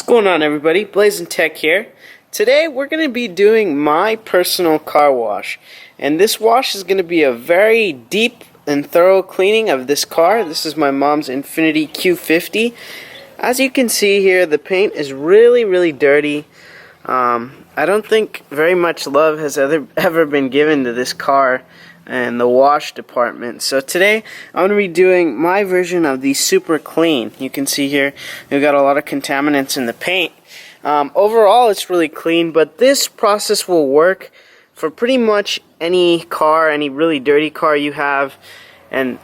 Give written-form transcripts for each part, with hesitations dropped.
What's going on, everybody? Blazing Tech here. Today we're going to be doing my personal car wash, and this wash is going to be a very deep and thorough cleaning of this car. This is my mom's Infiniti Q50. As you can see here, the paint is really dirty. I don't think very much love has ever been given to this car and the wash department. So today I'm going to be doing my version of the Super Clean. You can see here we've got a lot of contaminants in the paint. Overall it's really clean, but this process will work for pretty much any car, any really dirty car you have. And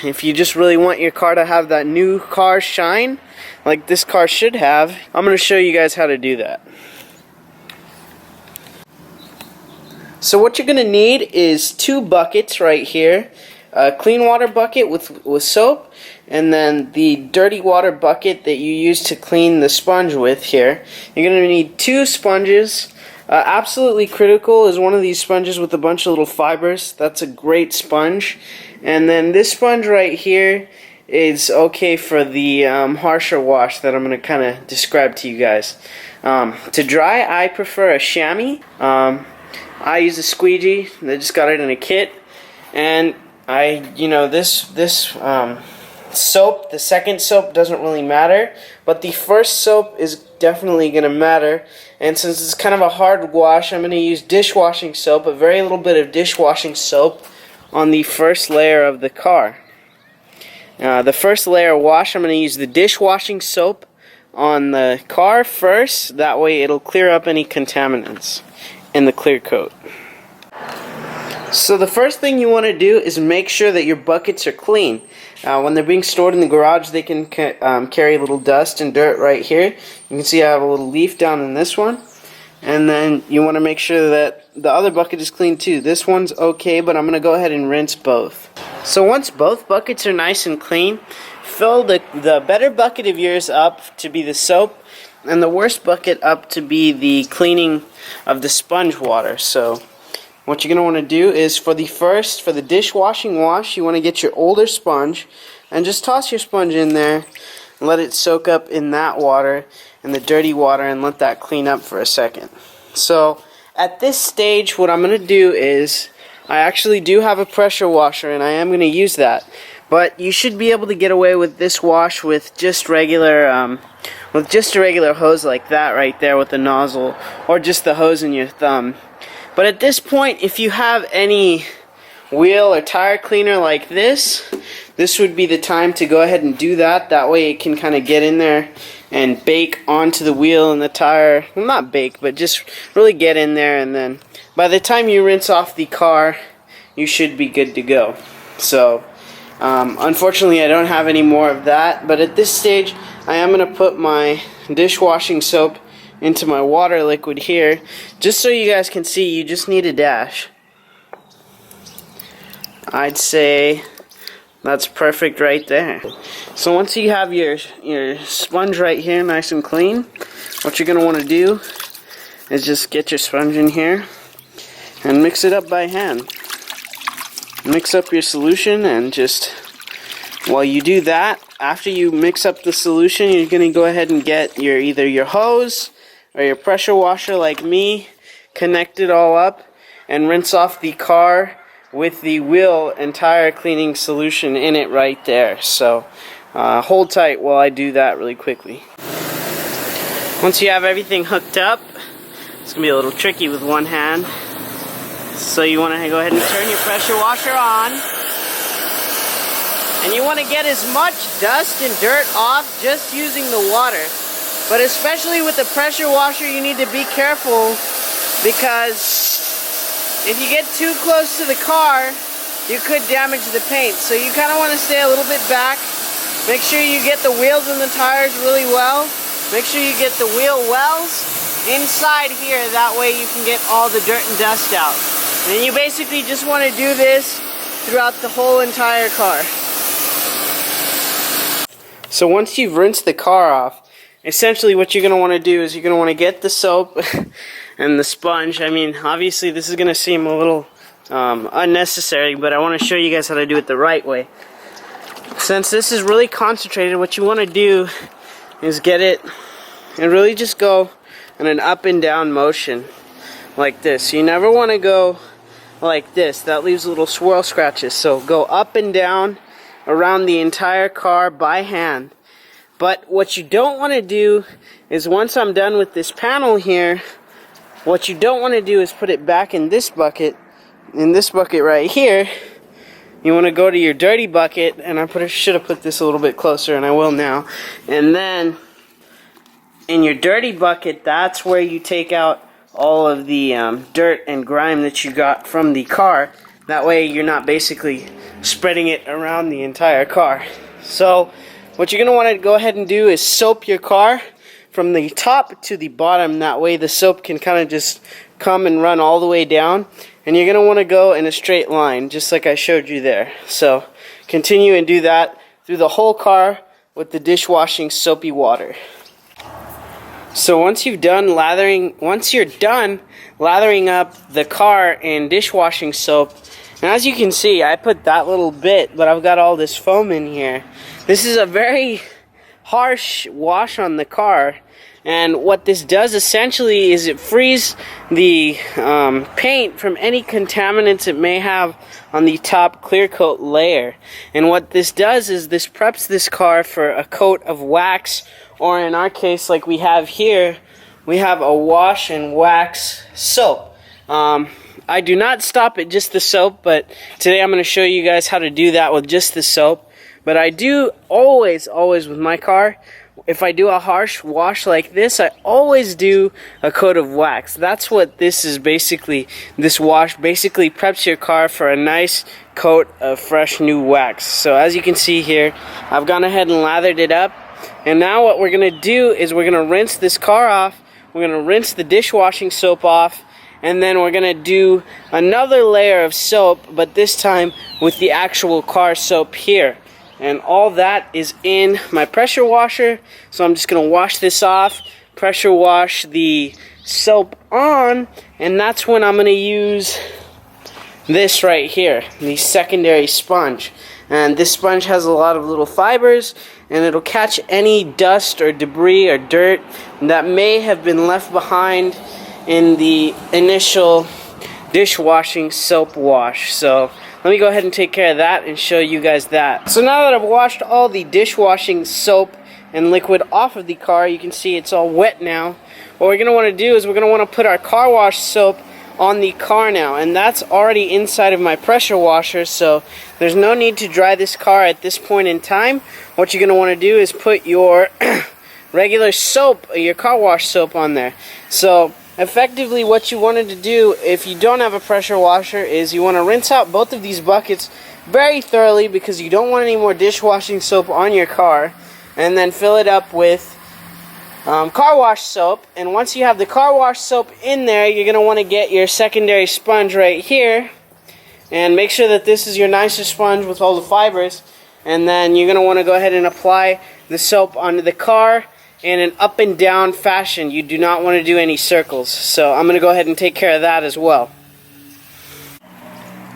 if you just really want your car to have that new car shine like this car should have, I'm going to show you guys how to do that. So what you're going to need is two buckets right here. A clean water bucket with soap, and then the dirty water bucket that you use to clean the sponge with here. You're going to need two sponges. Absolutely critical is one of these sponges with a bunch of little fibers. That's a great sponge. And then this sponge right here is okay for the harsher wash that I'm going to kind of describe to you guys. To dry, I prefer a chamois. I use a squeegee. I just got it in a kit, and this soap, the second soap doesn't really matter, but the first soap is definitely going to matter. And since it's kind of a hard wash, I'm going to use dishwashing soap, a very little bit of dishwashing soap on the first layer of the car. The first layer wash, I'm going to use the dishwashing soap on the car first. That way it'll clear up any contaminants in the clear coat. So the first thing you want to do is make sure that your buckets are clean. When they're being stored in the garage, they can carry a little dust and dirt right here. You can see I have a little leaf down in this one. And then you want to make sure that the other bucket is clean too. This one's okay, but I'm going to go ahead and rinse both. So once both buckets are nice and clean, fill the better bucket of yours up to be the soap, and the worst bucket up to be the cleaning of the sponge water. So what you're going to want to do is for the dishwashing wash, you want to get your older sponge and just toss your sponge in there and let it soak up in that water and the dirty water and let that clean up for a second. So at this stage, what I'm going to do is I actually do have a pressure washer, and I am going to use that. But you should be able to get away with this wash with just regular with just a regular hose like that right there with the nozzle, or just the hose in your thumb. But at this point, if you have any wheel or tire cleaner like this would be the time to go ahead and do that. That way it can kind of get in there and bake onto the wheel and the tire. Well, not bake, but just really get in there, and then by the time you rinse off the car, you should be good to go. So unfortunately I don't have any more of that, but at this stage I am going to put my dishwashing soap into my water liquid here. Just so you guys can see, you just need a dash. I'd say that's perfect right there. So once you have your sponge right here nice and clean, what you're going to want to do is just get your sponge in here and mix it up by hand. Mix up your solution, and just while you do that, after you mix up the solution, you're going to go ahead and get either your hose or your pressure washer like me, connect it all up, and rinse off the car with the wheel and tire cleaning solution in it right there. So hold tight while I do that really quickly. Once you have everything hooked up, it's going to be a little tricky with one hand. So you want to go ahead and turn your pressure washer on. And you want to get as much dust and dirt off just using the water. But especially with the pressure washer, you need to be careful, because if you get too close to the car, you could damage the paint. So you kind of want to stay a little bit back. Make sure you get the wheels and the tires really well. Make sure you get the wheel wells inside here. That way you can get all the dirt and dust out. And you basically just want to do this throughout the whole entire car. So once you've rinsed the car off, essentially what you're going to want to do is you're going to want to get the soap and the sponge. I mean, obviously this is going to seem a little unnecessary, but I want to show you guys how to do it the right way. Since this is really concentrated, what you want to do is get it and really just go in an up and down motion like this. You never want to go like this. That leaves little swirl scratches. So go up and down around the entire car by hand. But what you don't want to do is, once I'm done with this panel here, what you don't want to do is put it back in this bucket right here. You want to go to your dirty bucket, and I should have put this a little bit closer, and I will now. And then in your dirty bucket, that's where you take out all of the dirt and grime that you got from the car. That way you're not basically spreading it around the entire car. So what you're going to want to go ahead and do is soap your car from the top to the bottom. That way the soap can kind of just come and run all the way down. And you're going to want to go in a straight line, just like I showed you there. So continue and do that through the whole car with the dishwashing soapy water. So once you're done lathering up the car in dishwashing soap, and as you can see, I put that little bit, but I've got all this foam in here. This is a very harsh wash on the car, and what this does essentially is it frees the paint from any contaminants it may have on the top clear coat layer. And what this does is this preps this car for a coat of wax, or in our case, like we have here, we have a wash and wax soap. I do not stop at just the soap, but today I'm going to show you guys how to do that with just the soap. But I do always with my car, if I do a harsh wash like this, I always do a coat of wax. That's what this is basically. This wash basically preps your car for a nice coat of fresh new wax. So as you can see here, I've gone ahead and lathered it up. And now what we're going to do is we're going to rinse this car off. We're going to rinse the dishwashing soap off. And then we're going to do another layer of soap, but this time with the actual car soap here. And all that is in my pressure washer. So I'm just going to wash this off, pressure wash the soap on, and that's when I'm going to use this right here, the secondary sponge. And this sponge has a lot of little fibers, and it'll catch any dust or debris or dirt that may have been left behind in the initial dishwashing soap wash. So let me go ahead and take care of that and show you guys that. So now that I've washed all the dishwashing soap and liquid off of the car, you can see it's all wet now. What we're going to want to do is we're going to want to put our car wash soap on the car now, and that's already inside of my pressure washer, so there's no need to dry this car at this point in time. What you're going to want to do is put your regular soap, your car wash soap, on there. So effectively what you wanted to do if you don't have a pressure washer is you want to rinse out both of these buckets very thoroughly, because you don't want any more dishwashing soap on your car, and then fill it up with car wash soap. And once you have the car wash soap in there, you're going to want to get your secondary sponge right here, and make sure that this is your nicest sponge with all the fibers. And then you're going to want to go ahead and apply the soap onto the car in an up and down fashion. You do not want to do any circles. So I'm going to go ahead and take care of that as well.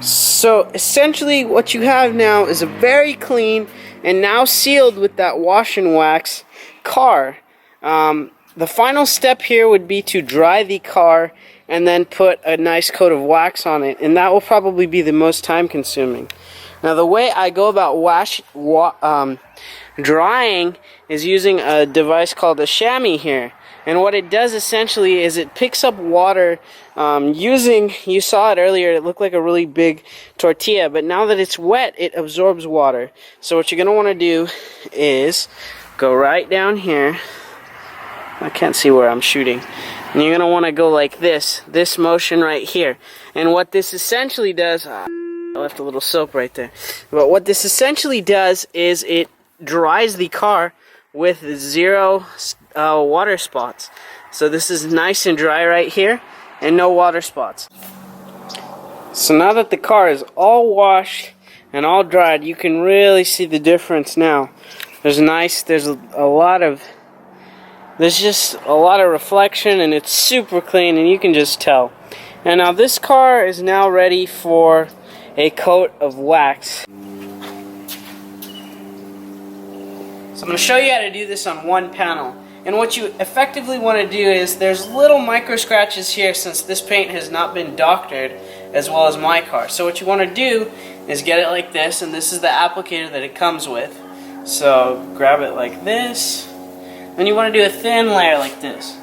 So essentially what you have now is a very clean and now sealed with that wash and wax car. The final step here would be to dry the car and then put a nice coat of wax on it, and that will probably be the most time consuming. Now the way I go about drying is using a device called a chamois here. And what it does essentially is it picks up water you saw it earlier, it looked like a really big tortilla, but now that it's wet, it absorbs water. So what you're going to want to do is go right down here. I can't see where I'm shooting. And you're going to want to go like this motion right here. And what this essentially does, I left a little soap right there. But what this essentially does is it dries the car with 0 water spots. So this is nice and dry right here, and no water spots. So now that the car is all washed and all dried, you can really see the difference now. There's just a lot of reflection, and it's super clean, and you can just tell. And now this car is now ready for a coat of wax. So I'm going to show you how to do this on one panel. And what you effectively want to do is, there's little micro scratches here since this paint has not been doctored as well as my car. So what you want to do is get it like this, and this is the applicator that it comes with. So grab it like this. Then you want to do a thin layer like this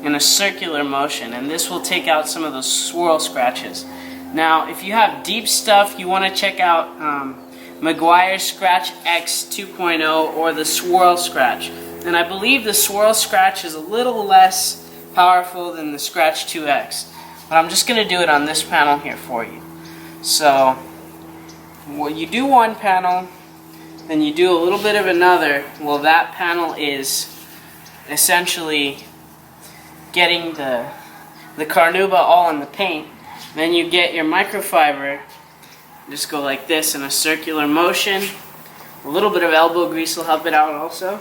in a circular motion, and this will take out some of those swirl scratches. Now if you have deep stuff, you want to check out Meguiar's Scratch X 2.0 or the Swirl Scratch. And I believe the Swirl Scratch is a little less powerful than the Scratch 2X. But I'm just going to do it on this panel here for you. So, well, you do one panel, then you do a little bit of another. Well, that panel is essentially getting the carnauba all in the paint. Then you get your microfiber, just go like this in a circular motion. A little bit of elbow grease will help it out also.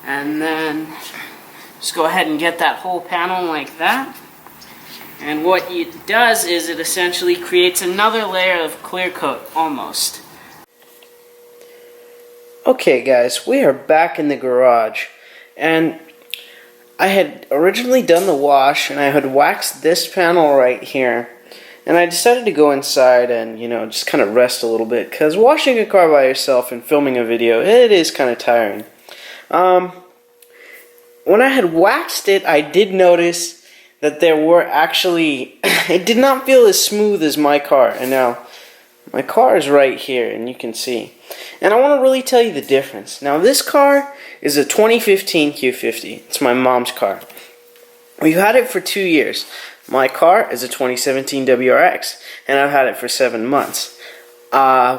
And then just go ahead and get that whole panel like that. And what it does is it essentially creates another layer of clear coat, almost. Okay guys, we are back in the garage. And I had originally done the wash, and I had waxed this panel right here. And I decided to go inside and, you know, just kind of rest a little bit, because washing a car by yourself and filming a video, it is kind of tiring. When I had waxed it, I did notice that there were actually, it did not feel as smooth as my car. And now, my car is right here, and you can see. And I want to really tell you the difference. Now, this car is a 2015 Q50. It's my mom's car. We've had it for 2 years. My car is a 2017 WRX, and I've had it for 7 months.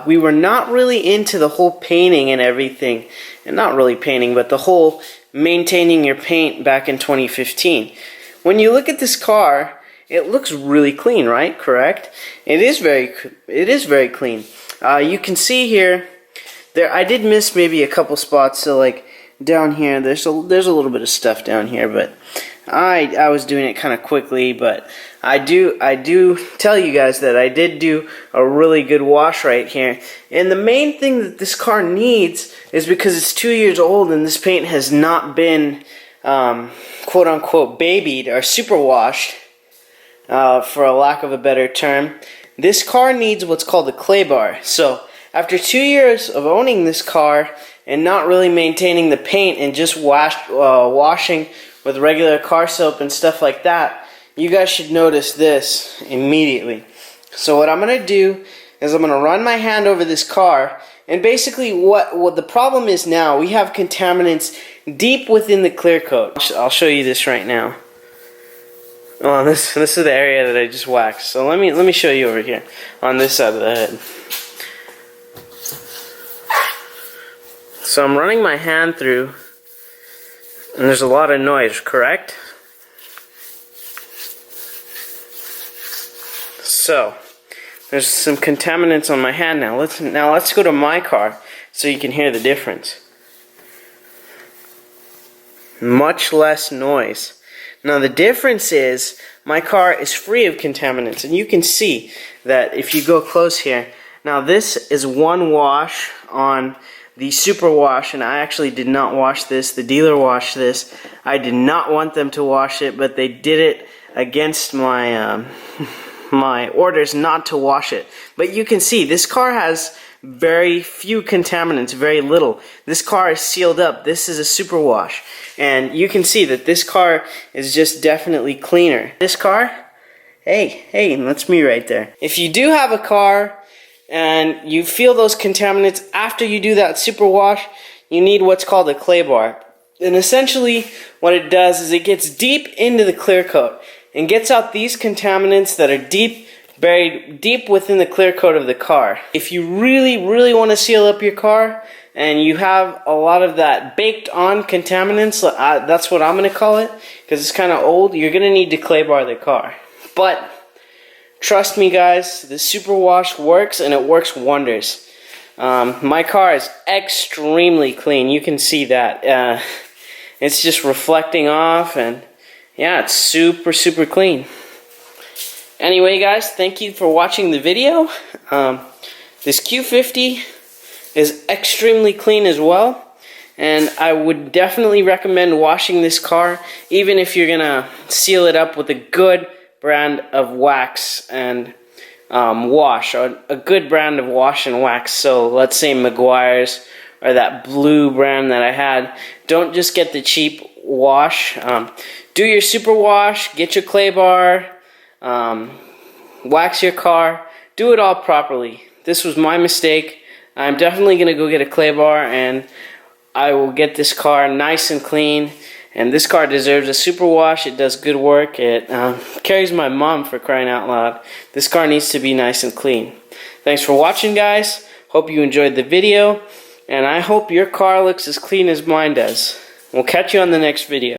We were not really into the whole painting and everything, and not really painting, but the whole maintaining your paint back in 2015. When you look at this car, it looks really clean, right? Correct? It is very clean. You can see here, I did miss maybe a couple spots. So like down here, there's a little bit of stuff down here, but I was doing it kind of quickly. But I do tell you guys that I did do a really good wash right here. And the main thing that this car needs is, because it's 2 years old and this paint has not been quote unquote babied or super washed, for a lack of a better term, this car needs what's called a clay bar. So after 2 years of owning this car and not really maintaining the paint and just washing with regular car soap and stuff like that, you guys should notice this immediately. So what I'm going to do is I'm going to run my hand over this car, and basically what the problem is now, we have contaminants deep within the clear coat. I'll show you this right now. Oh, this is the area that I just waxed. So let me show you over here on this side of the head. So I'm running my hand through, and there's a lot of noise, correct? So there's some contaminants on my hand now. Let's go to my car so you can hear the difference. Much less noise. Now the difference is, my car is free of contaminants, and you can see that if you go close here. Now this is one wash on the super wash, and I actually did not wash this. The dealer washed this. I did not want them to wash it, but they did it against my my orders not to wash it. But you can see this car has very few contaminants, very little. This car is sealed up. This is a super wash, and you can see that this car is just definitely cleaner. This car, hey, that's me right there. If you do have a car and you feel those contaminants after you do that super wash, you need what's called a clay bar. And essentially what it does is it gets deep into the clear coat and gets out these contaminants that are buried deep within the clear coat of the car. If you really want to seal up your car and you have a lot of that baked on contaminants, that's what I'm going to call it, because it's kind of old, you're going to need to clay bar the car. But trust me guys, the super wash works, and it works wonders. My car is extremely clean. You can see that. It's just reflecting off, and yeah, it's super clean. Anyway guys, thank you for watching the video. This Q50 is extremely clean as well. And I would definitely recommend washing this car, even if you're gonna seal it up with a good brand of wax and wash, or a good brand of wash and wax. So let's say Meguiar's or that blue brand that I had. Don't just get the cheap wash. Do your super wash, get your clay bar, wax your car, do it all properly. This was my mistake. I'm definitely gonna go get a clay bar, and I will get this car nice and clean. And this car deserves a super wash. It does good work. It carries my mom, for crying out loud. This car needs to be nice and clean. Thanks for watching, guys. Hope you enjoyed the video. And I hope your car looks as clean as mine does. We'll catch you on the next video.